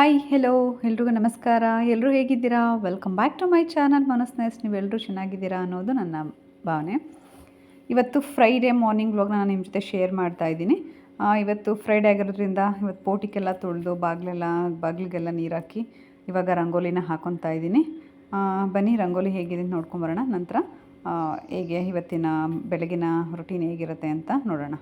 Hi hello ಎಲ್ರಿಗೂ ನಮಸ್ಕಾರ. ಎಲ್ಲರೂ ಹೇಗಿದ್ದೀರಾ? Welcome back to my channel ಮನಸ್ನೇಸ್. ನೀವೆಲ್ಲರೂ ಚೆನ್ನಾಗಿದ್ದೀರಾ ಅನ್ನೋದು ನನ್ನ ಭಾವನೆ. ಇವತ್ತು ಫ್ರೈಡೇ ಮಾರ್ನಿಂಗ್ ವ್ಲಾಗ್ನ ನಾನು ನಿಮ್ಮ ಜೊತೆ ಶೇರ್ ಮಾಡ್ತಾ ಇದ್ದೀನಿ. ಇವತ್ತು ಫ್ರೈಡೇ ಆಗಿರೋದ್ರಿಂದ ಇವತ್ತು ಪೋಟಿಗೆಲ್ಲ ತೊಳೆದು ಬಾಗಿಲಿಗೆಲ್ಲ ನೀರು ಹಾಕಿ ಇವಾಗ ರಂಗೋಲಿನ ಹಾಕೊತಾ ಇದ್ದೀನಿ. ಬನ್ನಿ ರಂಗೋಲಿ ಹೇಗಿದೆ ನೋಡ್ಕೊಂಬರೋಣ. ನಂತರ ಹೇಗೆ ಇವತ್ತಿನ ಬೆಳಗಿನ ರೂಟೀನ್ ಹೇಗಿರುತ್ತೆ ಅಂತ ನೋಡೋಣ.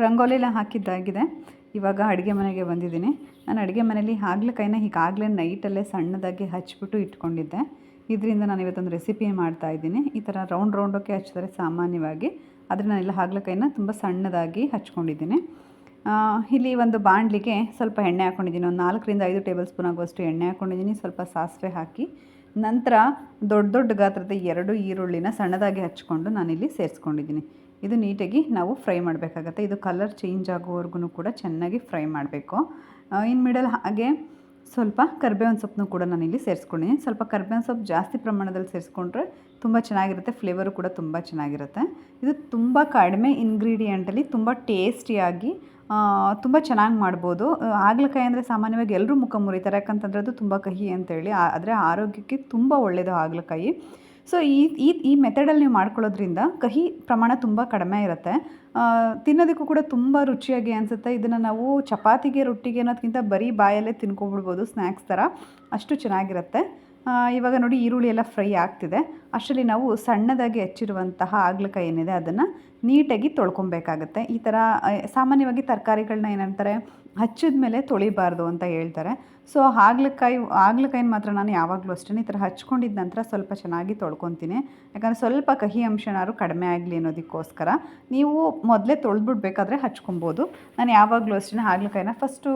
ರಂಗೋಲಿನ ಹಾಕಿದ್ದಾಗಿದೆ. ಇವಾಗ ಅಡುಗೆ ಮನೆಗೆ ಬಂದಿದ್ದೀನಿ. ನಾನು ಅಡುಗೆ ಮನೇಲಿ ಹಾಗಲಕಾಯಿನ ಈಗಾಗಲೇ ನೈಟಲ್ಲೇ ಸಣ್ಣದಾಗಿ ಹಚ್ಬಿಟ್ಟು ಇಟ್ಕೊಂಡಿದ್ದೆ. ಇದರಿಂದ ನಾನು ಇವತ್ತೊಂದು ರೆಸಿಪಿ ಮಾಡ್ತಾಯಿದ್ದೀನಿ. ಈ ಥರ ರೌಂಡಕ್ಕೆ ಹಚ್ತಾರೆ ಸಾಮಾನ್ಯವಾಗಿ, ಆದರೆ ನಾನೆಲ್ಲ ಹಾಗಲಕಾಯಿನ ತುಂಬ ಸಣ್ಣದಾಗಿ ಹಚ್ಕೊಂಡಿದ್ದೀನಿ. ಇಲ್ಲಿ ಒಂದು ಬಾಣಲಿಗೆ ಸ್ವಲ್ಪ ಎಣ್ಣೆ ಹಾಕ್ಕೊಂಡಿದ್ದೀನಿ. ಒಂದು 4ರಿಂದ 5 ಟೇಬಲ್ ಸ್ಪೂನ್ ಆಗುವಷ್ಟು ಎಣ್ಣೆ ಹಾಕ್ಕೊಂಡಿದ್ದೀನಿ. ಸ್ವಲ್ಪ ಸಾಸಿವೆ ಹಾಕಿ ನಂತರ ದೊಡ್ಡ ಗಾತ್ರದ 2 ಈರುಳ್ಳಿನ ಸಣ್ಣದಾಗಿ ಹಚ್ಕೊಂಡು ನಾನಿಲ್ಲಿ ಸೇರಿಸ್ಕೊಂಡಿದ್ದೀನಿ. ಇದು ನೀಟಾಗಿ ನಾವು ಫ್ರೈ ಮಾಡಬೇಕಾಗತ್ತೆ. ಇದು ಕಲರ್ ಚೇಂಜ್ ಆಗೋವರೆಗೂ ಕೂಡ ಚೆನ್ನಾಗಿ ಫ್ರೈ ಮಾಡಬೇಕು. ಇನ್ ಮಿಡಲ್ ಹಾಗೆ ಸ್ವಲ್ಪ ಕರಿಬೇವಿನ ಸೊಪ್ಪನ್ನು ಕೂಡ ನಾನಿಲ್ಲಿ ಸೇರಿಸ್ಕೊಂಡಿದ್ದೀನಿ. ಸ್ವಲ್ಪ ಕರಿಬೇವಿನ ಸೊಪ್ಪು ಜಾಸ್ತಿ ಪ್ರಮಾಣದಲ್ಲಿ ಸೇರಿಸ್ಕೊಂಡ್ರೆ ತುಂಬ ಚೆನ್ನಾಗಿರುತ್ತೆ, ಫ್ಲೇವರು ಕೂಡ ತುಂಬ ಚೆನ್ನಾಗಿರುತ್ತೆ. ಇದು ತುಂಬ ಕಡಿಮೆ ಇಂಗ್ರೀಡಿಯೆಂಟಲ್ಲಿ ತುಂಬ ಟೇಸ್ಟಿಯಾಗಿ ತುಂಬ ಚೆನ್ನಾಗಿ ಮಾಡ್ಬೋದು. ಹಾಗಲಕಾಯಿ ಅಂದರೆ ಸಾಮಾನ್ಯವಾಗಿ ಎಲ್ಲರೂ ಮುಖ ಮುರಿತಾರೆ, ಯಾಕಂತಂದರೆ ಅದು ತುಂಬ ಕಹಿ ಅಂತೇಳಿ. ಆದರೆ ಆರೋಗ್ಯಕ್ಕೆ ತುಂಬ ಒಳ್ಳೆಯದು ಹಾಗಲಕಾಯಿ. ಸೊ ಈ ಮೆಥಡಲ್ಲಿ ನೀವು ಮಾಡ್ಕೊಳ್ಳೋದ್ರಿಂದ ಕಹಿ ಪ್ರಮಾಣ ತುಂಬ ಕಡಿಮೆ ಇರುತ್ತೆ. ತಿನ್ನೋದಕ್ಕೂ ಕೂಡ ತುಂಬ ರುಚಿಯಾಗಿ ಅನಿಸುತ್ತೆ. ಇದನ್ನು ನಾವು ಚಪಾತಿಗೆ ರೊಟ್ಟಿಗೆ ಅನ್ನೋದಕ್ಕಿಂತ ಬರೀ ಬಾಯಲ್ಲೇ ತಿನ್ಕೊಬಿಡ್ಬೋದು, ಸ್ನ್ಯಾಕ್ಸ್ ಥರ. ಅಷ್ಟು ಚೆನ್ನಾಗಿರುತ್ತೆ. ಇವಾಗ ನೋಡಿ ಈರುಳ್ಳಿ ಎಲ್ಲ ಫ್ರೈ ಆಗ್ತಿದೆ. ಅಷ್ಟರಲ್ಲಿ ನಾವು ಸಣ್ಣದಾಗಿ ಹೆಚ್ಚಿರುವಂತಹ ಹಾಗಲಕಾಯಿ ಏನಿದೆ ಅದನ್ನು ನೀಟಾಗಿ ತೊಳ್ಕೊಬೇಕಾಗತ್ತೆ. ಈ ಥರ ಸಾಮಾನ್ಯವಾಗಿ ತರಕಾರಿಗಳನ್ನ ಏನಂತಾರೆ, ಹಚ್ಚಿದ ಮೇಲೆ ತೊಳಿಬಾರ್ದು ಅಂತ ಹೇಳ್ತಾರೆ. ಸೊ ಹಾಗಲಕಾಯಿನ ಮಾತ್ರ ನಾನು ಯಾವಾಗಲೂ ಅಷ್ಟೇ ಈ ಥರ ಹಚ್ಕೊಂಡಿದ್ದ ನಂತರ ಸ್ವಲ್ಪ ಚೆನ್ನಾಗಿ ತೊಳ್ಕೊತೀನಿ. ಯಾಕಂದರೆ ಸ್ವಲ್ಪ ಕಹಿ ಅಂಶನಾದ್ರು ಕಡಿಮೆ ಆಗಲಿ ಅನ್ನೋದಕ್ಕೋಸ್ಕರ. ನೀವು ಮೊದಲೇ ತೊಳೆದ್ಬಿಡ್ಬೇಕಾದ್ರೆ ಹಚ್ಕೊಬೋದು. ನಾನು ಯಾವಾಗಲೂ ಅಷ್ಟೇ ಹಾಗಲಕಾಯಿನ ಫಸ್ಟು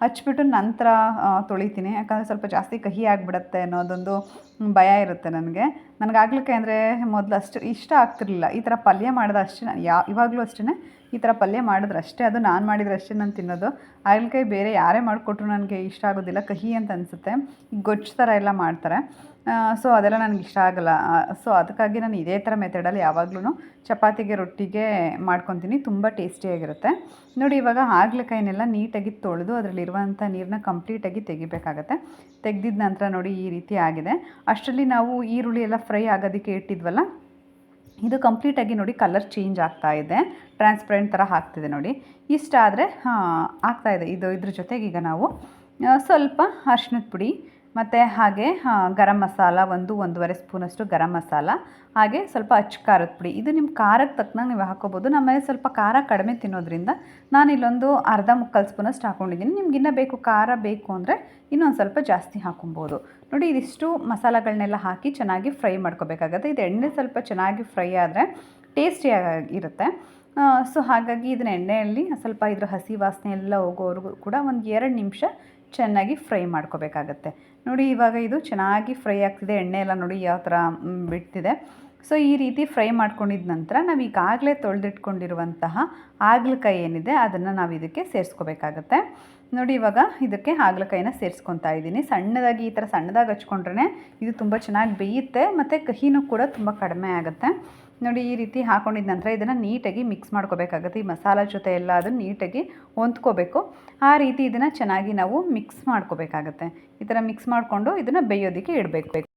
ಹಚ್ಬಿಟ್ಟು ನಂತರ ತೊಳಿತೀನಿ. ಯಾಕಂದರೆ ಸ್ವಲ್ಪ ಜಾಸ್ತಿ ಕಹಿ ಆಗಿಬಿಡತ್ತೆ ಅನ್ನೋದೊಂದು ಭಯ ಇರುತ್ತೆ ನನಗೆ. ಹಾಗಲಕಾಯಿ ಅಂದರೆ ಮೊದಲು ಅಷ್ಟು ಇಷ್ಟ ಆಗ್ತಿರಲಿಲ್ಲ. ಈ ಥರ ಪಲ್ಯ ಮಾಡಿದ್ರೆ ಅಷ್ಟೇ, ನಾನು ಇವಾಗಲೂ ಅಷ್ಟೇ ಈ ಥರ ಪಲ್ಯ ಮಾಡಿದ್ರೆ ಅಷ್ಟೇ, ಅದು ನಾನು ಮಾಡಿದ್ರೆ ಅಷ್ಟೇ ನಾನು ತಿನ್ನೋದು. ಹಾಗಲಕಾಯಿ ಬೇರೆ ಯಾರೇ ಮಾಡಿಕೊಟ್ರು ನನಗೆ ಇಷ್ಟ ಆಗೋದಿಲ್ಲ, ಕಹಿ ಅಂತ ಅನಿಸುತ್ತೆ. ಈ ಗೊಜ್ಜು ಥರ ಎಲ್ಲ ಮಾಡ್ತಾರೆ, ಸೊ ಅದೆಲ್ಲ ನನಗೆ ಇಷ್ಟ ಆಗೋಲ್ಲ. ಸೊ ಅದಕ್ಕಾಗಿ ನಾನು ಇದೇ ಥರ ಮೆಥಡಲ್ಲಿ ಯಾವಾಗಲೂ ಚಪಾತಿಗೆ ರೊಟ್ಟಿಗೆ ಮಾಡ್ಕೊತೀನಿ. ತುಂಬ ಟೇಸ್ಟಿಯಾಗಿರುತ್ತೆ. ನೋಡಿ ಇವಾಗ ಹಾಗಲಕಾಯಿನೆಲ್ಲ ನೀಟಾಗಿ ತೊಳೆದು ಅದರಲ್ಲಿರುವಂಥ ನೀರನ್ನ ಕಂಪ್ಲೀಟಾಗಿ ತೆಗಿಬೇಕಾಗತ್ತೆ. ತೆಗೆದಿದ್ದ ನಂತರ ನೋಡಿ ಈ ರೀತಿ ಆಗಿದೆ. ಅಷ್ಟರಲ್ಲಿ ನಾವು ಈರುಳ್ಳಿ ಎಲ್ಲ ಫ್ರೈ ಆಗೋದಕ್ಕೆ ಇಟ್ಟಿದ್ವಲ್ಲ, ಇದು ಕಂಪ್ಲೀಟಾಗಿ ನೋಡಿ ಕಲರ್ ಚೇಂಜ್ ಆಗ್ತಾ ಇದೆ, ಟ್ರಾನ್ಸ್ಪರೆಂಟ್ ಥರ ಆಗ್ತಿದೆ ನೋಡಿ. ಇಷ್ಟ ಆದರೆ ಆಗ್ತಾಯಿದೆ. ಇದ್ರ ಜೊತೆಗೆ ಈಗ ನಾವು ಸ್ವಲ್ಪ ಅರಿಶಿಣದ ಪುಡಿ, ಮತ್ತು ಹಾಗೆ ಗರಂ ಮಸಾಲ ಒಂದೂವರೆ ಸ್ಪೂನಷ್ಟು ಗರಂ ಮಸಾಲ, ಹಾಗೆ ಸ್ವಲ್ಪ ಅಚ್ಚ ಖಾರದ ಪುಡಿ. ಇದು ನಿಮ್ಮ ಖಾರಕ್ಕೆ ತಕ್ಕನಂಗೆ ನೀವು ಹಾಕ್ಕೋಬೋದು. ನಮ್ಮನೇಲಿ ಸ್ವಲ್ಪ ಖಾರ ಕಡಿಮೆ ತಿನ್ನೋದ್ರಿಂದ ನಾನಿಲ್ಲೊಂದು ಅರ್ಧ ಮುಕ್ಕಾಲು ಸ್ಪೂನಷ್ಟು ಹಾಕ್ಕೊಂಡಿದ್ದೀನಿ. ನಿಮ್ಗೆ ಇನ್ನೂ ಖಾರ ಬೇಕು ಅಂದರೆ ಇನ್ನೊಂದು ಸ್ವಲ್ಪ ಜಾಸ್ತಿ ಹಾಕ್ಕೊಬೋದು. ನೋಡಿ, ಇದಿಷ್ಟು ಮಸಾಲೆಗಳನ್ನೆಲ್ಲ ಹಾಕಿ ಚೆನ್ನಾಗಿ ಫ್ರೈ ಮಾಡ್ಕೋಬೇಕಾಗತ್ತೆ. ಇದು ಎಣ್ಣೆ ಸ್ವಲ್ಪ ಚೆನ್ನಾಗಿ ಫ್ರೈ ಆದರೆ ಟೇಸ್ಟಿಯಾಗಿರುತ್ತೆ. ಸೊ ಹಾಗಾಗಿ ಇದನ್ನ ಎಣ್ಣೆಯಲ್ಲಿ ಸ್ವಲ್ಪ ಇದ್ರ ಹಸಿ ವಾಸನೆ ಎಲ್ಲ ಹೋಗೋವರೆಗೂ ಕೂಡ ಒಂದು 2 ನಿಮಿಷ ಚೆನ್ನಾಗಿ ಫ್ರೈ ಮಾಡ್ಕೋಬೇಕಾಗತ್ತೆ. ನೋಡಿ, ಇವಾಗ ಇದು ಚೆನ್ನಾಗಿ ಫ್ರೈ ಆಗ್ತಿದೆ. ಎಣ್ಣೆ ಎಲ್ಲ ನೋಡಿ ಯಾವ ಥರ ಬಿಡ್ತಿದೆ. ಸೊ ಈ ರೀತಿ ಫ್ರೈ ಮಾಡ್ಕೊಂಡಿದ ನಂತರ ನಾವು ಈಗಾಗಲೇ ತೊಳೆದಿಟ್ಕೊಂಡಿರುವಂತಹ ಹಾಗಲಕಾಯಿ ಏನಿದೆ ಅದನ್ನು ನಾವು ಇದಕ್ಕೆ ಸೇರಿಸ್ಕೋಬೇಕಾಗತ್ತೆ. ನೋಡಿ, ಇವಾಗ ಇದಕ್ಕೆ ಹಾಗಲಕಾಯಿನ ಸೇರಿಸ್ಕೊತಾ ಇದ್ದೀನಿ. ಸಣ್ಣದಾಗಿ ಈ ಥರ ಸಣ್ಣದಾಗಿ ಹಚ್ಕೊಂಡ್ರೆ ಇದು ತುಂಬ ಚೆನ್ನಾಗಿ ಬೇಯುತ್ತೆ ಮತ್ತು ಕಹಿನೂ ಕೂಡ ತುಂಬ ಕಡಿಮೆ ಆಗುತ್ತೆ. ನೋಡಿ, ಈ ರೀತಿ ಹಾಕೊಂಡಿದ ನಂತರ ಇದನ್ನು ನೀಟಾಗಿ ಮಿಕ್ಸ್ ಮಾಡ್ಕೋಬೇಕಾಗುತ್ತೆ. ಈ ಮಸಾಲೆ ಜೊತೆ ಎಲ್ಲ ಅದನ್ನು ನೀಟಾಗಿ ಹೊಂದ್ಕೋಬೇಕು. ಆ ರೀತಿ ಇದನ್ನು ಚೆನ್ನಾಗಿ ನಾವು ಮಿಕ್ಸ್ ಮಾಡ್ಕೋಬೇಕಾಗತ್ತೆ. ಈ ಥರ ಮಿಕ್ಸ್ ಮಾಡಿಕೊಂಡು ಇದನ್ನು ಬೇಯೋದಕ್ಕೆ ಇಡಬೇಕು.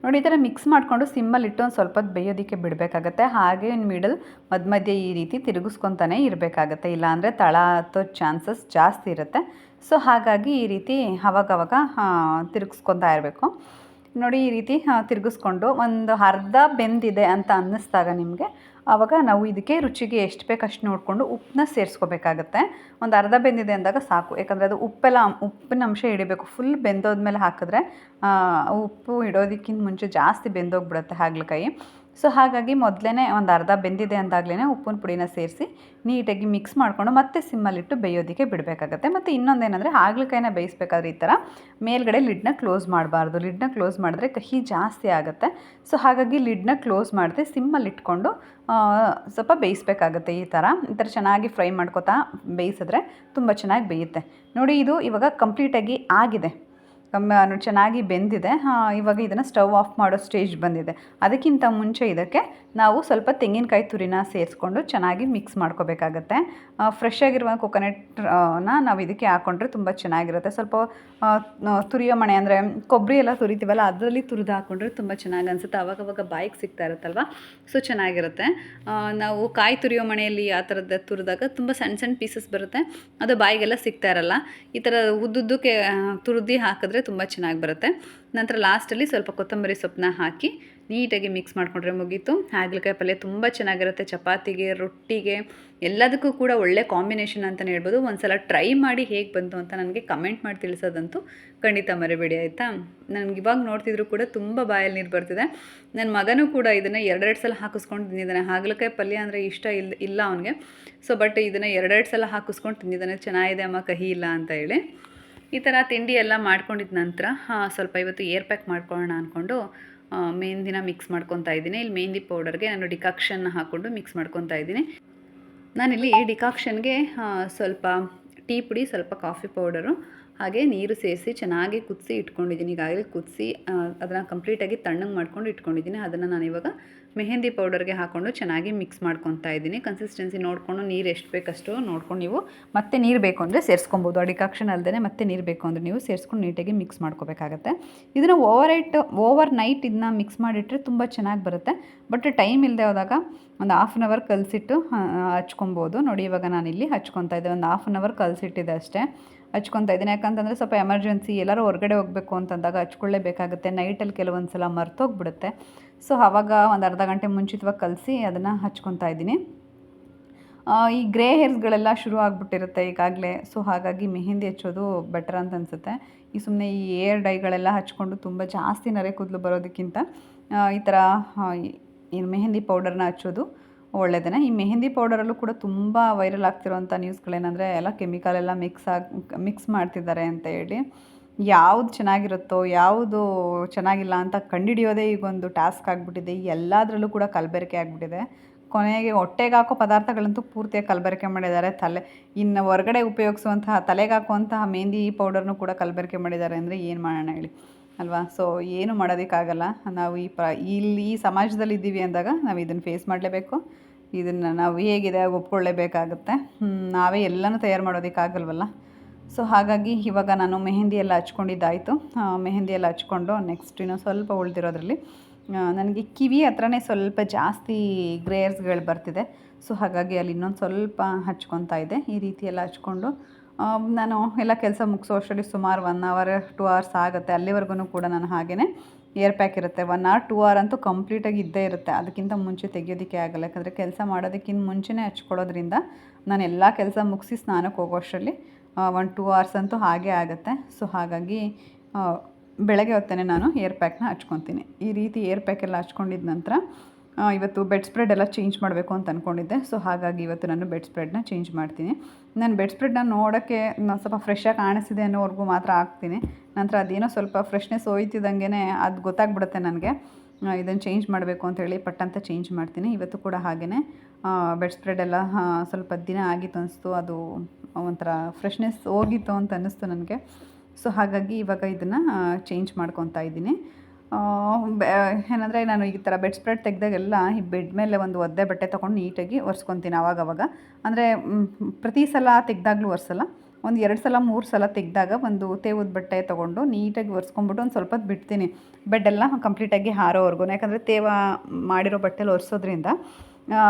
ನೋಡಿ, ಈ ಥರ ಮಿಕ್ಸ್ ಮಾಡಿಕೊಂಡು ಸಿಮ್ಮಲ್ಲಿಟ್ಟು ಒಂದು ಸ್ವಲ್ಪ ಹೊತ್ತು ಬೇಯೋದಕ್ಕೆ ಬಿಡಬೇಕಾಗತ್ತೆ. ಹಾಗೆ ಮಿಡಲ್ ಮಧ್ಯೆ ಈ ರೀತಿ ತಿರುಗಿಸ್ಕೊತಾನೆ ಇರಬೇಕಾಗತ್ತೆ. ಇಲ್ಲಾಂದರೆ ತಳ ಹತ್ತೋ ಚಾನ್ಸಸ್ ಜಾಸ್ತಿ ಇರುತ್ತೆ. ಸೊ ಹಾಗಾಗಿ ಈ ರೀತಿ ಅವಾಗವಾಗ ತಿರುಗಿಸ್ಕೊತಾ ಇರಬೇಕು. ನೋಡಿ, ಈ ರೀತಿ ತಿರುಗಿಸ್ಕೊಂಡು ಒಂದು ಅರ್ಧ ಬೆಂದಿದೆ ಅಂತ ಅನ್ನಿಸ್ದಾಗ ನಿಮಗೆ ಆವಾಗ ನಾವು ಇದಕ್ಕೆ ರುಚಿಗೆ ಎಷ್ಟು ಬೇಕು ಅಷ್ಟು ನೋಡಿಕೊಂಡು ಉಪ್ಪನ್ನ ಸೇರಿಸ್ಕೋಬೇಕಾಗತ್ತೆ. ಒಂದು ಅರ್ಧ ಬೆಂದಿದೆ ಅಂದಾಗ ಸಾಕು. ಯಾಕಂದರೆ ಅದು ಉಪ್ಪಿನ ಅಂಶ ಹಿಡಿಬೇಕು. ಫುಲ್ ಬೆಂದೋದ್ಮೇಲೆ ಹಾಕಿದ್ರೆ ಉಪ್ಪು ಇಡೋದಕ್ಕಿಂತ ಮುಂಚೆ ಜಾಸ್ತಿ ಬೆಂದೋಗ್ಬಿಡುತ್ತೆ ಹಾಗಲಕಾಯಿ. ಸೊ ಹಾಗಾಗಿ ಮೊದಲೇ ಒಂದು ಅರ್ಧ ಬೆಂದಿದೆ ಅಂದಾಗಲೇ ಉಪ್ಪಿನ ಪುಡಿನ ಸೇರಿಸಿ ನೀಟಾಗಿ ಮಿಕ್ಸ್ ಮಾಡಿಕೊಂಡು ಮತ್ತೆ ಸಿಮ್ಮಲ್ಲಿಟ್ಟು ಬೇಯೋದಕ್ಕೆ ಬಿಡಬೇಕಾಗತ್ತೆ. ಮತ್ತು ಇನ್ನೊಂದೇನೆಂದರೆ ಹಾಗಲಕಾಯಿನ ಬೇಯಿಸ್ಬೇಕಾದ್ರೆ ಈ ಥರ ಮೇಲ್ಗಡೆ ಲಿಡ್ನ ಕ್ಲೋಸ್ ಮಾಡಬಾರ್ದು. ಲಿಡ್ನ ಕ್ಲೋಸ್ ಮಾಡಿದ್ರೆ ಕಹಿ ಜಾಸ್ತಿ ಆಗುತ್ತೆ. ಸೊ ಹಾಗಾಗಿ ಲಿಡ್ನ ಕ್ಲೋಸ್ ಮಾಡದೆ ಸಿಮ್ಮಲ್ಲಿ ಇಟ್ಕೊಂಡು ಸ್ವಲ್ಪ ಬೇಯಿಸ್ಬೇಕಾಗತ್ತೆ. ಈ ಥರ ಚೆನ್ನಾಗಿ ಫ್ರೈ ಮಾಡ್ಕೊತಾ ಬೇಯಿಸಿದ್ರೆ ತುಂಬ ಚೆನ್ನಾಗಿ ಬೇಯುತ್ತೆ. ನೋಡಿ, ಇದು ಇವಾಗ ಕಂಪ್ಲೀಟಾಗಿ ಆಗಿದೆ. ಚೆನ್ನಾಗಿ ಬೆಂದಿದೆ. ಇವಾಗ ಇದನ್ನು ಸ್ಟವ್ ಆಫ್ ಮಾಡೋ ಸ್ಟೇಜ್ ಬಂದಿದೆ. ಅದಕ್ಕಿಂತ ಮುಂಚೆ ಇದಕ್ಕೆ ನಾವು ಸ್ವಲ್ಪ ತೆಂಗಿನಕಾಯಿ ತುರಿನ ಸೇರಿಸ್ಕೊಂಡು ಚೆನ್ನಾಗಿ ಮಿಕ್ಸ್ ಮಾಡ್ಕೋಬೇಕಾಗತ್ತೆ. ಫ್ರೆಶ್ ಆಗಿರುವ ಕೊಕೊನೆಟ್ನ ನಾವು ಇದಕ್ಕೆ ಹಾಕ್ಕೊಂಡ್ರೆ ತುಂಬ ಚೆನ್ನಾಗಿರುತ್ತೆ. ಸ್ವಲ್ಪ ತುರಿಯೋ ಮಣೆ ಅಂದರೆ ಕೊಬ್ಬರಿ ಎಲ್ಲ ತುರಿತೀವಲ್ಲ ಅದರಲ್ಲಿ ತುರಿದು ಹಾಕ್ಕೊಂಡ್ರೆ ತುಂಬ ಚೆನ್ನಾಗಿ ಅನಿಸುತ್ತೆ. ಆವಾಗವಾಗ ಬಾಯಿಗೆ ಸಿಗ್ತಾ ಇರುತ್ತಲ್ವ, ಸೊ ಚೆನ್ನಾಗಿರುತ್ತೆ. ನಾವು ಕಾಯಿ ತುರಿಯೋ ಮಣೆಯಲ್ಲಿ ಆ ಥರದ್ದು ತುರಿದಾಗ ತುಂಬ ಸಣ್ಣ ಸಣ್ಣ ಪೀಸಸ್ ಬರುತ್ತೆ. ಅದು ಬಾಯಿಗೆಲ್ಲ ಸಿಗ್ತಾ ಇರಲ್ಲ. ಈ ಥರ ಉದ್ದುದ್ದಕ್ಕೆ ತುರಿದು ಹಾಕಿದ್ರೆ ತುಂಬ ಚೆನ್ನಾಗಿ ಬರುತ್ತೆ. ನಂತರ ಲಾಸ್ಟಲ್ಲಿ ಸ್ವಲ್ಪ ಕೊತ್ತಂಬರಿ ಸೊಪ್ಪನ್ನ ಹಾಕಿ ನೀಟಾಗಿ ಮಿಕ್ಸ್ ಮಾಡಿಕೊಂಡ್ರೆ ಮುಗೀತು. ಹಾಗಲಕಾಯಿ ಪಲ್ಯ ತುಂಬ ಚೆನ್ನಾಗಿರುತ್ತೆ. ಚಪಾತಿಗೆ, ರೊಟ್ಟಿಗೆ ಎಲ್ಲದಕ್ಕೂ ಕೂಡ ಒಳ್ಳೆ ಕಾಂಬಿನೇಷನ್ ಅಂತಲೇ ಹೇಳ್ಬೋದು. ಒಂದು ಸಲ ಟ್ರೈ ಮಾಡಿ ಹೇಗೆ ಬಂತು ಅಂತ ನನಗೆ ಕಮೆಂಟ್ ಮಾಡಿ ತಿಳಿಸೋದಂತೂ ಖಂಡಿತ ಮರಿಬೇಡಿ, ಆಯಿತಾ. ನನಗೆ ಇವಾಗ ನೋಡ್ತಿದ್ರು ಕೂಡ ತುಂಬ ಬಾಯಲ್ಲಿ ನೀರು ಬರ್ತಿದೆ. ನನ್ನ ಮಗನೂ ಕೂಡ ಇದನ್ನು 2 ಸಲ ಹಾಕಿಸ್ಕೊಂಡು ತಿಂದಿದ್ದಾನೆ. ಹಾಗಲಕಾಯಿ ಪಲ್ಯ ಅಂದರೆ ಇಷ್ಟ ಇಲ್ಲ ಅವನಿಗೆ. ಸೊ ಬಟ್ ಇದನ್ನು 2 ಸಲ ಹಾಕಿಸ್ಕೊಂಡು ತಿಂದಿದ್ದಾನೆ. ಚೆನ್ನಾಗಿದೆ ಅಮ್ಮ, ಕಹಿ ಇಲ್ಲ ಅಂತ ಹೇಳಿ. ಈ ಥರ ತಿಂಡಿ ಎಲ್ಲ ಮಾಡ್ಕೊಂಡಿದ್ದ ನಂತರ ಸ್ವಲ್ಪ ಇವತ್ತು ಏರ್ ಪ್ಯಾಕ್ ಮಾಡ್ಕೊಳ್ಳೋಣ ಅಂದ್ಕೊಂಡು ಮೆಹಂದಿನ ಮಿಕ್ಸ್ ಮಾಡ್ಕೊತಾ ಇದ್ದೀನಿ. ಇಲ್ಲಿ ಮೆಹಂದಿ ಪೌಡರ್ಗೆ ನಾನು ಡಿಕಾಕ್ಷನ್ನ ಹಾಕ್ಕೊಂಡು ಮಿಕ್ಸ್ ಮಾಡ್ಕೊತಾ ಇದ್ದೀನಿ. ನಾನಿಲ್ಲಿ ಡಿಕಾಕ್ಷನ್ಗೆ ಸ್ವಲ್ಪ ಟೀ ಪುಡಿ, ಸ್ವಲ್ಪ ಕಾಫಿ ಪೌಡರು ಹಾಗೆ ನೀರು ಸೇರಿಸಿ ಚೆನ್ನಾಗಿ ಕುದಿಸಿ ಇಟ್ಕೊಂಡಿದ್ದೀನಿ. ಈಗಾಗಲೇ ಕುದಿಸಿ ಅದನ್ನು ಕಂಪ್ಲೀಟಾಗಿ ತಣ್ಣಗೆ ಮಾಡ್ಕೊಂಡು ಇಟ್ಕೊಂಡಿದ್ದೀನಿ. ಅದನ್ನು ನಾನಿವಾಗ ಮೆಹಂದಿ ಪೌಡರ್ಗೆ ಹಾಕ್ಕೊಂಡು ಚೆನ್ನಾಗಿ ಮಿಕ್ಸ್ ಮಾಡ್ಕೊತಾ ಇದ್ದೀನಿ. ಕನ್ಸಿಸ್ಟೆನ್ಸಿ ನೋಡಿಕೊಂಡು ನೀರು ಎಷ್ಟು ಬೇಕಷ್ಟು ನೋಡ್ಕೊಂಡು ನೀವು ಮತ್ತೆ ನೀರು ಬೇಕು ಅಂದರೆ ಸೇರಿಸ್ಕೊಬೋದು. ಡಿಕಾಕ್ಷನ್ ಅಲ್ಲದೆ ಮತ್ತೆ ನೀರು ಬೇಕು ಅಂದರೆ ನೀವು ಸೇರಿಸ್ಕೊಂಡು ನೀಟಾಗಿ ಮಿಕ್ಸ್ ಮಾಡ್ಕೋಬೇಕಾಗತ್ತೆ. ಇದನ್ನು ಓವರ್ ನೈಟ್ ಇದನ್ನ ಮಿಕ್ಸ್ ಮಾಡಿಟ್ರೆ ತುಂಬ ಚೆನ್ನಾಗಿ ಬರುತ್ತೆ. ಬಟ್ ಟೈಮ್ ಇಲ್ಲದೆ ಹೋದಾಗ ಒಂದು 1/2 ಅವರ್ ಕಲಸಿಟ್ಟು ಹಚ್ಕೊಬೋದು. ನೋಡಿ, ಇವಾಗ ನಾನಿಲ್ಲಿ ಹಚ್ಕೊತಾ ಇದ್ದೆ. ಒಂದು 1/2 ಅವರ್ ಕಲಸಿಟ್ಟಿದೆ ಅಷ್ಟೇ. ಹಚ್ಕೊತಾ ಇದ್ದೀನಿ. ಯಾಕಂತಂದರೆ ಸ್ವಲ್ಪ ಎಮರ್ಜೆನ್ಸಿ ಎಲ್ಲರೂ ಹೊರಗಡೆ ಹೋಗಬೇಕು ಅಂತಂದಾಗ ಹಚ್ಕೊಳ್ಳೇಬೇಕಾಗುತ್ತೆ. ನೈಟಲ್ಲಿ ಕೆಲವೊಂದು ಸಲ ಮರ್ತೋಗ್ಬಿಡುತ್ತೆ. ಸೊ ಆವಾಗ ಒಂದು ಅರ್ಧ ಗಂಟೆ ಮುಂಚಿತವಾಗಿ ಕಲಸಿ ಅದನ್ನು ಹಚ್ಕೊತಾ ಇದ್ದೀನಿ. ಈ ಗ್ರೇ ಹೇರ್ಸ್ಗಳೆಲ್ಲ ಶುರು ಆಗಿಬಿಟ್ಟಿರುತ್ತೆ ಈಗಾಗಲೇ. ಸೊ ಹಾಗಾಗಿ ಮೆಹಂದಿ ಹಚ್ಚೋದು ಬೆಟರ್ ಅಂತ ಅನಿಸುತ್ತೆ. ಸುಮ್ಮನೆ ಈ ಏರ್ ಡೈಗಳೆಲ್ಲ ಹಚ್ಕೊಂಡು ತುಂಬ ಜಾಸ್ತಿ ನರೆ ಕೂದಲು ಬರೋದಕ್ಕಿಂತ ಈ ಥರ ಏನು ಮೆಹಂದಿ ಪೌಡರ್ನ ಹಚ್ಚೋದು ಒಳ್ಳೆಯದೇ. ಈ ಮೆಹಂದಿ ಪೌಡರಲ್ಲೂ ಕೂಡ ತುಂಬ ವೈರಲ್ ಆಗ್ತಿರೋಂಥ ನ್ಯೂಸ್ಗಳೇನೆಂದರೆ ಎಲ್ಲ ಕೆಮಿಕಲೆಲ್ಲ ಮಿಕ್ಸ್ ಮಾಡ್ತಿದ್ದಾರೆ ಅಂತ ಹೇಳಿ. ಯಾವುದು ಚೆನ್ನಾಗಿರುತ್ತೋ ಯಾವುದು ಚೆನ್ನಾಗಿಲ್ಲ ಅಂತ ಕಂಡುಹಿಡಿಯೋದೇ ಈಗೊಂದು ಟಾಸ್ಕ್ ಆಗಿಬಿಟ್ಟಿದೆ. ಎಲ್ಲದರಲ್ಲೂ ಕೂಡ ಕಲಬೆರಕೆ ಆಗಿಬಿಟ್ಟಿದೆ. ಕೊನೆಗೆ ಹೊಟ್ಟೆಗೆ ಹಾಕೋ ಪದಾರ್ಥಗಳಂತೂ ಪೂರ್ತಿಯಾಗಿ ಕಲಬೆರಕೆ ಮಾಡಿದ್ದಾರೆ. ಇನ್ನು ಹೊರಗಡೆ ಉಪಯೋಗಿಸುವಂತಹ ತಲೆಗೆ ಹಾಕುವಂತಹ ಮೆಹಂದಿ ಪೌಡರ್ನೂ ಕೂಡ ಕಲಬೆರಕೆ ಮಾಡಿದ್ದಾರೆ ಅಂದರೆ ಏನು ಮಾಡೋಣ ಹೇಳಿ. ಅಲ್ವಾ? ಸೊ ಏನು ಮಾಡೋದಕ್ಕಾಗಲ್ಲ. ನಾವು ಇಲ್ಲಿ ಈ ಸಮಾಜದಲ್ಲಿ ಇದ್ದೀವಿ ಅಂದಾಗ ನಾವು ಇದನ್ನು ಫೇಸ್ ಮಾಡಲೇಬೇಕು. ಇದನ್ನು ನಾವು ಹೇಗಿದೆ ಒಪ್ಕೊಳ್ಳೇಬೇಕಾಗುತ್ತೆ. ನಾವೇ ಎಲ್ಲನೂ ತಯಾರು ಮಾಡೋದಕ್ಕಾಗಲ್ವಲ್ಲ. ಸೊ ಹಾಗಾಗಿ ಇವಾಗ ನಾನು ಮೆಹಂದಿ ಎಲ್ಲ ಹಚ್ಕೊಂಡಿದ್ದಾಯಿತು. ಮೆಹಂದಿ ಎಲ್ಲ ಹಚ್ಕೊಂಡು ನೆಕ್ಸ್ಟ್ ಇನ್ನೂ ಸ್ವಲ್ಪ ಉಳಿದಿರೋದ್ರಲ್ಲಿ ನನಗೆ ಕಿವಿ ಹತ್ರನೇ ಸ್ವಲ್ಪ ಜಾಸ್ತಿ ಗ್ರೇರ್ಸ್ಗಳು ಬರ್ತಿದೆ. ಸೊ ಹಾಗಾಗಿ ಅಲ್ಲಿ ಇನ್ನೊಂದು ಸ್ವಲ್ಪ ಹಚ್ಕೊತಾ ಇದ್ದೆ. ಈ ರೀತಿ ಎಲ್ಲ ಹಚ್ಕೊಂಡು ನಾನು ಎಲ್ಲ ಕೆಲಸ ಮುಗಿಸೋ ಅಷ್ಟರಲ್ಲಿ ಸುಮಾರು 1 ಅವರ್ 2 ಅವರ್ಸ್ ಆಗುತ್ತೆ. ಅಲ್ಲಿವರೆಗೂ ಕೂಡ ನಾನು ಹಾಗೆಯೇ ಏರ್ ಪ್ಯಾಕ್ ಇರುತ್ತೆ. 1 ಅವರ್ 2 ಅವರ್ ಅಂತೂ ಕಂಪ್ಲೀಟಾಗಿ ಇದ್ದೇ ಇರುತ್ತೆ. ಅದಕ್ಕಿಂತ ಮುಂಚೆ ತೆಗಿಯೋದಕ್ಕೆ ಆಗಲ್ಲ. ಯಾಕಂದರೆ ಕೆಲಸ ಮಾಡೋದಕ್ಕಿಂತ ಮುಂಚೆನೇ ಹಚ್ಕೊಳ್ಳೋದ್ರಿಂದ ನಾನು ಎಲ್ಲ ಕೆಲಸ ಮುಗಿಸಿ ಸ್ನಾನಕ್ಕೆ ಹೋಗೋ ಅಷ್ಟರಲ್ಲಿ 1-2 ಅವರ್ಸ್ ಅಂತೂ ಹಾಗೇ ಆಗುತ್ತೆ. ಸೊ ಹಾಗಾಗಿ ಬೆಳಗ್ಗೆ ಹೊತ್ತೇ ನಾನು ಏರ್ ಪ್ಯಾಕ್ನ ಹಚ್ಕೊತೀನಿ. ಈ ರೀತಿ ಏರ್ ಪ್ಯಾಕ್ ಎಲ್ಲ ಹಚ್ಕೊಂಡಿದ್ದ ನಂತರ ಇವತ್ತು ಬೆಡ್ ಸ್ಪ್ರೆಡ್ ಎಲ್ಲ ಚೇಂಜ್ ಮಾಡಬೇಕು ಅಂತ ಅಂದ್ಕೊಂಡಿದ್ದೆ. ಸೊ ಹಾಗಾಗಿ ಇವತ್ತು ನಾನು ಬೆಡ್ ಸ್ಪ್ರೆಡ್ನ ಚೇಂಜ್ ಮಾಡ್ತೀನಿ. ನಾನು ಬೆಡ್ ಸ್ಪ್ರೆಡ್ನ ನೋಡೋಕ್ಕೆ ಸ್ವಲ್ಪ ಫ್ರೆಶ್ಶಾಗಿ ಕಾಣಿಸ್ತಿದೆ ಅನ್ನೋವರೆಗೂ ಮಾತ್ರ ಹಾಕ್ತೀನಿ. ನಂತರ ಅದೇನೋ ಸ್ವಲ್ಪ ಫ್ರೆಶ್ನೆಸ್ ಹೋಯ್ತಿದ್ದಂಗೆ ಅದು ಗೊತ್ತಾಗ್ಬಿಡುತ್ತೆ ನನಗೆ ಇದನ್ನು ಚೇಂಜ್ ಮಾಡಬೇಕು ಅಂತೇಳಿ ಪಟ್ಟಂತ ಚೇಂಜ್ ಮಾಡ್ತೀನಿ. ಇವತ್ತು ಕೂಡ ಹಾಗೆಯೇ ಬೆಡ್ ಸ್ಪ್ರೆಡ್ ಎಲ್ಲ ಸ್ವಲ್ಪ ದಿನ ಆಗಿತ್ತು ಅನಿಸ್ತು. ಅದು ಒಂಥರ ಫ್ರೆಶ್ನೆಸ್ ಹೋಗಿತ್ತು ಅಂತ ಅನ್ನಿಸ್ತು ನನಗೆ. ಸೊ ಹಾಗಾಗಿ ಇವಾಗ ಇದನ್ನು ಚೇಂಜ್ ಮಾಡ್ಕೊತಾ ಇದ್ದೀನಿ. ಏನಂದರೆ ನಾನು ಈ ಥರ ಬೆಡ್ ಸ್ಪ್ರೆಡ್ ತೆಗೆದಾಗೆಲ್ಲ ಈ ಬೆಡ್ ಮೇಲೆ ಒಂದು ಒದ್ದೆ ಬಟ್ಟೆ ತೊಗೊಂಡು ನೀಟಾಗಿ ಒರೆಸ್ಕೊತೀನಿ ಆವಾಗವಾಗ. ಅಂದರೆ ಪ್ರತಿ ಸಲ ತೆಗೆದಾಗಲೂ ಒರೆಸಲ್ಲ. ಒಂದು 2 ಸಲ 3 ಸಲ ತೆಗೆದಾಗ ಒಂದು ತೇವದ ಬಟ್ಟೆ ತೊಗೊಂಡು ನೀಟಾಗಿ ಒರೆಸ್ಕೊಂಬಿಟ್ಟು ಒಂದು ಸ್ವಲ್ಪ ಹೊತ್ತು ಬಿಡ್ತೀನಿ, ಬೆಡ್ಡೆಲ್ಲ ಕಂಪ್ಲೀಟಾಗಿ ಹಾರೋವರೆಗೂ. ಯಾಕಂದರೆ ತೇವ ಮಾಡಿರೋ ಬಟ್ಟೆಲಿ ಒರೆಸೋದ್ರಿಂದ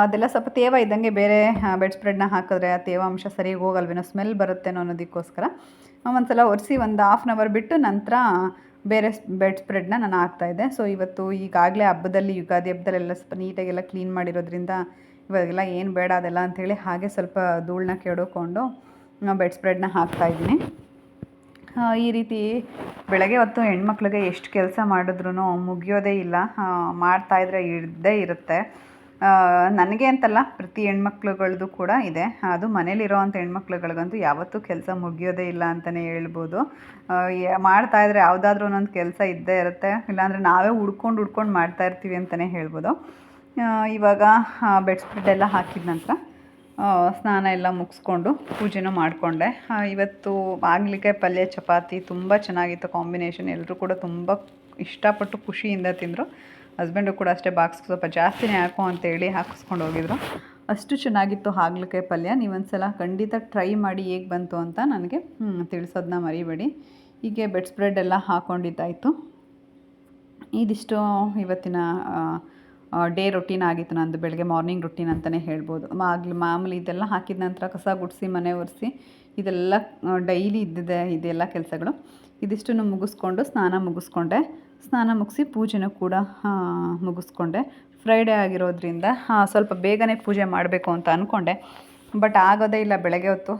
ಅದೆಲ್ಲ ಸ್ವಲ್ಪ ತೇವ ಇದ್ದಂಗೆ ಬೇರೆ ಬೆಡ್ ಸ್ಪ್ರೆಡ್ನ ಹಾಕಿದ್ರೆ ಆ ತೇವಾಂಶ ಸರಿಯಾಗಿ ಹೋಗಲ್ವೇನೋ, ಸ್ಮೆಲ್ ಬರುತ್ತೇನೋ ಅನ್ನೋದಕ್ಕೋಸ್ಕರ ಒಂದು ಸಲ ಒರೆಸಿ ಒಂದು 1/2 ಅವರ್ ಬಿಟ್ಟು ನಂತರ ಬೇರೆ ಬೆಡ್ ಸ್ಪ್ರೆಡ್ನ ನಾನು ಹಾಕ್ತಾಯಿದ್ದೆ. ಸೊ ಇವತ್ತು ಈಗಾಗಲೇ ಹಬ್ಬದಲ್ಲಿ ಯುಗಾದಿ ಹಬ್ಬದಲ್ಲೆಲ್ಲ ಸ್ವಲ್ಪ ನೀಟಾಗೆಲ್ಲ ಕ್ಲೀನ್ ಮಾಡಿರೋದ್ರಿಂದ ಇವಾಗೆಲ್ಲ ಏನು ಬೇಡ ಅದೆಲ್ಲ ಅಂಥೇಳಿ ಹಾಗೆ ಸ್ವಲ್ಪ ಧೂಳನ್ನ ಕೆಡ್ಕೊಂಡು ಬೆಡ್ ಸ್ಪ್ರೆಡ್ನ ಹಾಕ್ತಾಯಿದ್ದೀನಿ. ಈ ರೀತಿ ಬೆಳಗ್ಗೆ ಹೊತ್ತು ಹೆಣ್ಮಕ್ಳಿಗೆ ಎಷ್ಟು ಕೆಲಸ ಮಾಡಿದ್ರೂ ಮುಗಿಯೋದೇ ಇಲ್ಲ. ಮಾಡ್ತಾಯಿದ್ರೆ ಇದ್ದೇ ಇರುತ್ತೆ. ನನಗೆ ಅಂತಲ್ಲ, ಪ್ರತಿ ಹೆಣ್ಮಕ್ಳುಗಳ್ದು ಕೂಡ ಇದೆ. ಅದು ಮನೇಲಿರೋವಂಥ ಹೆಣ್ಮಕ್ಳುಗಳಿಗಂತೂ ಯಾವತ್ತೂ ಕೆಲಸ ಮುಗಿಯೋದೇ ಇಲ್ಲ ಅಂತಲೇ ಹೇಳ್ಬೋದು. ಮಾಡ್ತಾಯಿದ್ರೆ ಯಾವುದಾದ್ರೂ ಒಂದೊಂದು ಕೆಲಸ ಇದ್ದೇ ಇರುತ್ತೆ. ಇಲ್ಲಾಂದರೆ ನಾವೇ ಹುಡ್ಕೊಂಡು ಮಾಡ್ತಾಯಿರ್ತೀವಿ ಅಂತಲೇ ಹೇಳ್ಬೋದು. ಇವಾಗ ಬೆಡ್ ಸ್ಪ್ರೆಡ್ ಎಲ್ಲ ಹಾಕಿದ ನಂತರ ಸ್ನಾನ ಎಲ್ಲ ಮುಗಿಸ್ಕೊಂಡು ಪೂಜೆನೂ ಮಾಡಿಕೊಂಡೆ. ಇವತ್ತು ಹಾಗಲಕಾಯಿ ಪಲ್ಯ ಚಪಾತಿ ತುಂಬ ಚೆನ್ನಾಗಿತ್ತು ಕಾಂಬಿನೇಷನ್. ಎಲ್ಲರೂ ಕೂಡ ತುಂಬ ಇಷ್ಟಪಟ್ಟು ಖುಷಿಯಿಂದ ತಿಂದರು. ಹಸ್ಬೆಂಡು ಕೂಡ ಅಷ್ಟೇ ಬಾಕ್ಸ್ಗೆ ಸ್ವಲ್ಪ ಜಾಸ್ತಿನೇ ಹಾಕು ಅಂತೇಳಿ ಹಾಕಿಸ್ಕೊಂಡು ಹೋಗಿದ್ರು. ಅಷ್ಟು ಚೆನ್ನಾಗಿತ್ತು ಹಾಗಲಕಾಯಿ ಪಲ್ಯ. ನೀವೊಂದು ಸಲ ಖಂಡಿತ ಟ್ರೈ ಮಾಡಿ ಹೇಗೆ ಬಂತು ಅಂತ ನನಗೆ ತಿಳಿಸೋದನ್ನ ಮರಿಬೇಡಿ. ಹೀಗೆ ಬೆಡ್ ಸ್ಪ್ರೆಡ್ ಎಲ್ಲ ಹಾಕ್ಕೊಂಡಿದ್ದಾಯಿತು. ಇದಿಷ್ಟು ಇವತ್ತಿನ ಡೇ ರೊಟೀನ್ ಆಗಿತ್ತು ನಂದು. ಬೆಳಗ್ಗೆ ಮಾರ್ನಿಂಗ್ ರೊಟೀನ್ ಅಂತಲೇ ಹೇಳ್ಬೋದು. ಮಾಮೂಲಿ ಇದೆಲ್ಲ ಹಾಕಿದ ನಂತರ ಕಸ ಗುಡಿಸಿ ಮನೆ ಒರೆಸಿ ಇದೆಲ್ಲ ಡೈಲಿ ಇದ್ದಿದೆ ಇದೆಲ್ಲ ಕೆಲಸಗಳು. ಇದಿಷ್ಟನ್ನು ಮುಗಿಸ್ಕೊಂಡು ಸ್ನಾನ ಮುಗಿಸಿ ಪೂಜೆನೂ ಕೂಡ ಮುಗಿಸ್ಕೊಂಡೆ. ಫ್ರೈಡೇ ಆಗಿರೋದ್ರಿಂದ ಸ್ವಲ್ಪ ಬೇಗನೆ ಪೂಜೆ ಮಾಡಬೇಕು ಅಂತ ಅಂದ್ಕೊಂಡೆ. ಬಟ್ ಆಗೋದೇ ಇಲ್ಲ. ಬೆಳಗ್ಗೆ ಹೊತ್ತು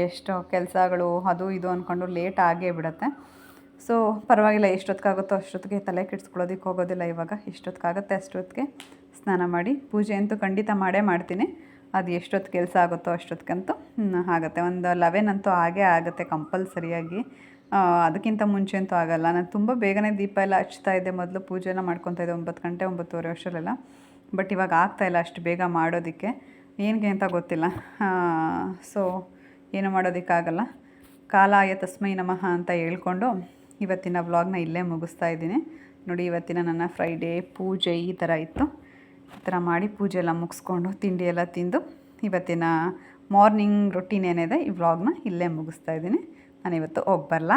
ಎಷ್ಟು ಕೆಲಸಗಳು ಅದು ಇದು ಅಂದ್ಕೊಂಡು ಲೇಟ್ ಆಗೇ ಬಿಡುತ್ತೆ. ಸೊ ಪರವಾಗಿಲ್ಲ, ಎಷ್ಟೊತ್ತಿಗಾಗುತ್ತೋ ಅಷ್ಟೊತ್ತಿಗೆ ತಲೆ ಕೆಡಿಸ್ಕೊಳ್ಳೋದಕ್ಕೆ ಹೋಗೋದಿಲ್ಲ. ಇವಾಗ ಎಷ್ಟೊತ್ತಿಗಾಗುತ್ತೆ ಅಷ್ಟೊತ್ತಿಗೆ ಸ್ನಾನ ಮಾಡಿ ಪೂಜೆ ಅಂತೂ ಖಂಡಿತ ಮಾಡೇ ಮಾಡ್ತೀನಿ. ಅದು ಎಷ್ಟೊತ್ತು ಕೆಲಸ ಆಗುತ್ತೋ ಅಷ್ಟೊತ್ತಿಗಂತೂ ಆಗುತ್ತೆ. ಒಂದು 11 ಅಂತೂ ಆಗೇ ಆಗುತ್ತೆ ಕಂಪಲ್ಸರಿಯಾಗಿ. ಅದಕ್ಕಿಂತ ಮುಂಚೆ ಅಂತೂ ಆಗೋಲ್ಲ. ನಾನು ತುಂಬ ಬೇಗನೆ ದೀಪ ಎಲ್ಲ ಹಚ್ತಾಯಿದ್ದೆ. ಮೊದಲು ಪೂಜೆನ ಮಾಡ್ಕೊತಾಯಿದ್ದೆ 9 ಗಂಟೆ 9:30 ಅಷ್ಟರಲ್ಲೆಲ್ಲ. ಬಟ್ ಇವಾಗ ಆಗ್ತಾಯಿಲ್ಲ ಅಷ್ಟು ಬೇಗ ಮಾಡೋದಕ್ಕೆ, ಏನಕ್ಕೆ ಅಂತ ಗೊತ್ತಿಲ್ಲ. ಸೊ ಏನು ಮಾಡೋದಕ್ಕಾಗಲ್ಲ. ಕಾಲಾಯ ತಸ್ಮೈ ನಮಃ ಅಂತ ಹೇಳ್ಕೊಂಡು ಇವತ್ತಿನ ವ್ಲಾಗ್ನ ಇಲ್ಲೇ ಮುಗಿಸ್ತಾ ಇದ್ದೀನಿ. ನೋಡಿ, ಇವತ್ತಿನ ನನ್ನ ಫ್ರೈಡೇ ಪೂಜೆ ಈ ಥರ ಇತ್ತು. ಈ ಥರ ಮಾಡಿ ಪೂಜೆ ಎಲ್ಲ ಮುಗಿಸ್ಕೊಂಡು ತಿಂಡಿ ಎಲ್ಲ ತಿಂದು ಇವತ್ತಿನ ಮಾರ್ನಿಂಗ್ ರೊಟೀನ್ ಏನಿದೆ ಈ ವ್ಲಾಗ್ನ ಇಲ್ಲೇ ಮುಗಿಸ್ತಾ ಇದ್ದೀನಿ. ನಾನಿವತ್ತು ಹೋಗಿ ಬರಲಾ?